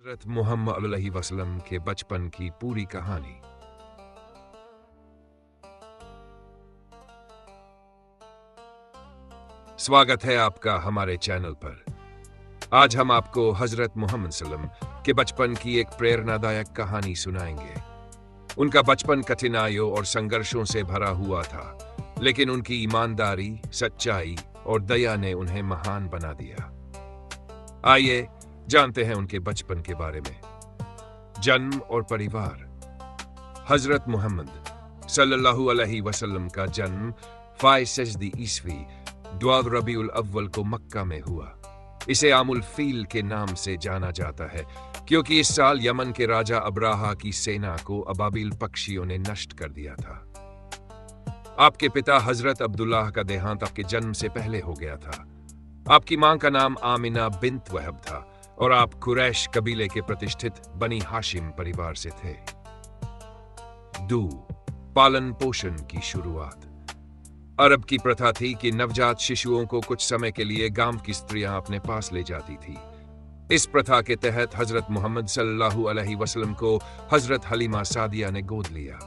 हज़रत मुहम्मद अलैहि वसल्लम के बचपन की पूरी कहानी। स्वागत है आपका हमारे चैनल पर। आज हम आपको हज़रत मुहम्मद सल्लम के बचपन की एक प्रेरणादायक कहानी सुनाएंगे। उनका बचपन कठिनाइयों और संघर्षों से भरा हुआ था, लेकिन उनकी ईमानदारी, सच्चाई और दया ने उन्हें महान बना दिया। आइए जानते हैं उनके बचपन के बारे में। जन्म और परिवार। हजरत मुहम्मद सल्लल्लाहु अलैहि वसल्लम का जन्म 5 ईस्वी 12 रबीउल अव्वल को मक्का में हुआ। इसे आमुल फील के नाम से जाना जाता है क्योंकि इस साल यमन के राजा अब्राहा की सेना को अबाबिल पक्षियों ने नष्ट कर दिया था। आपके पिता हजरत अब्दुल्लाह का देहांत आपके जन्म से पहले हो गया था। आपकी मां का नाम आमिना बिन्त वहब था और आप कुरैश कबीले के प्रतिष्ठित बनी हाशिम परिवार से थे। पालन पोषण की शुरुआत। अरब की प्रथा थी कि नवजात शिशुओं को कुछ समय के लिए गांव की स्त्रियां अपने पास ले जाती थी। इस प्रथा के तहत हजरत मुहम्मद सल्लल्लाहु अलैहि वसल्लम को हजरत हलीमा सादिया ने गोद लिया।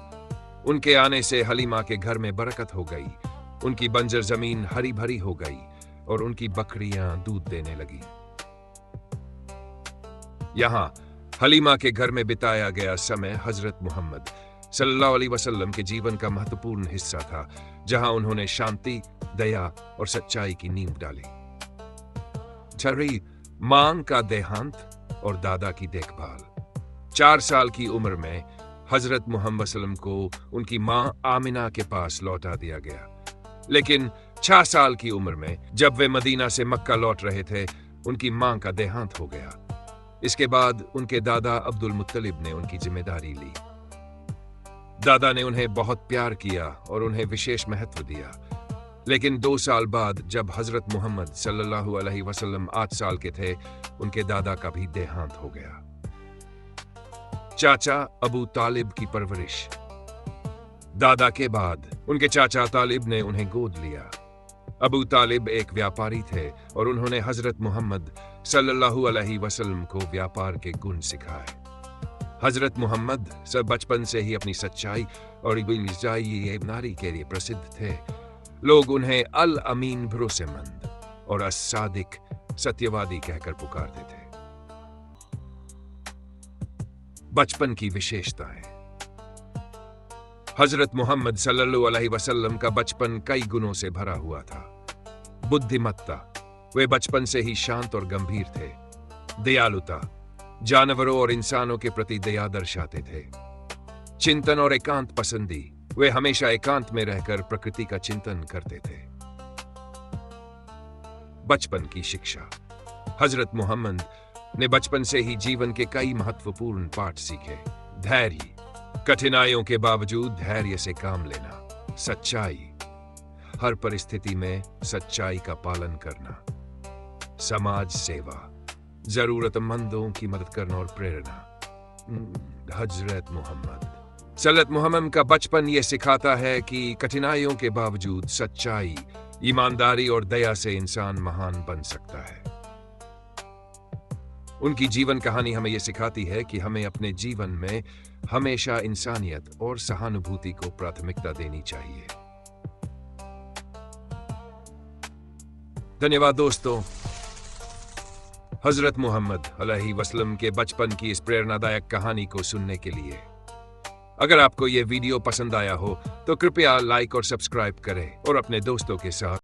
उनके आने से हलीमा के घर में बरकत हो गई, उनकी बंजर जमीन हरी भरी हो गई और उनकी बकरियां दूध देने लगी। यहां हलीमा के घर में बिताया गया समय हजरत मुहम्मद सल्लल्लाहु अलैहि वसल्लम के जीवन का महत्वपूर्ण हिस्सा था, जहां उन्होंने शांति, दया और सच्चाई की नींव डाली। मां का देहांत और दादा की देखभाल। 4 साल की उम्र में हजरत मुहम्मद सल्लम को उनकी मां आमिना के पास लौटा दिया गया, लेकिन 6 साल की उम्र में जब वे मदीना से मक्का लौट रहे थे, उनकी मां का देहांत हो गया। इसके बाद उनके दादा अब्दुल मुत्तलिब ने उनकी जिम्मेदारी ली। दादा ने उन्हें बहुत प्यार किया और उन्हें विशेष महत्व दिया, लेकिन 2 साल बाद जब हजरत मुहम्मद सल्लल्लाहु अलैहि वसल्लम 8 साल के थे, उनके दादा का भी देहांत हो गया। चाचा अबू तालिब की परवरिश। दादा के बाद उनके चाचा तालिब ने उन्हें गोद लिया। अबू तालिब एक व्यापारी थे और उन्होंने हजरत मुहम्मद सल्लल्लाहु अलैहि वसल्लम को व्यापार के गुण सिखाए। हजरत मुहम्मद सब बचपन से ही अपनी सच्चाई और ईमानदारी के लिए प्रसिद्ध थे। लोग उन्हें अल अमीन भरोसेमंद और अस-सादिक सत्यवादी कहकर पुकारते थे। बचपन की विशेषताएं। हजरत मुहम्मद सल्लल्लाहु अलैहि वसल्लम का बचपन कई गुणों से भरा हुआ था। बुद्धिमत्ता, वे बचपन से ही शांत और गंभीर थे। दयालुता, जानवरों और इंसानों के प्रति दया दर्शाते थे। चिंतन और एकांत पसंदी, वे हमेशा एकांत में रहकर प्रकृति का चिंतन करते थे। बचपन की शिक्षा। हजरत मुहम्मद ने बचपन से ही जीवन के कई महत्वपूर्ण पाठ सीखे। धैर्य, कठिनाइयों के बावजूद धैर्य से काम लेना। सच्चाई, हर परिस्थिति में सच्चाई का पालन करना। समाज सेवा, जरूरतमंदों की मदद करना और प्रेरणा। हजरत मुहम्मद का बचपन यह सिखाता है कि कठिनाइयों के बावजूद सच्चाई, ईमानदारी और दया से इंसान महान बन सकता है। उनकी जीवन कहानी हमें यह सिखाती है कि हमें अपने जीवन में हमेशा इंसानियत और सहानुभूति को प्राथमिकता देनी चाहिए। धन्यवाद दोस्तों। हजरत मुहम्मद अलैहि वसल्लम के बचपन की इस प्रेरणादायक कहानी को सुनने के लिए। अगर आपको यह वीडियो पसंद आया हो तो कृपया लाइक और सब्सक्राइब करें और अपने दोस्तों के साथ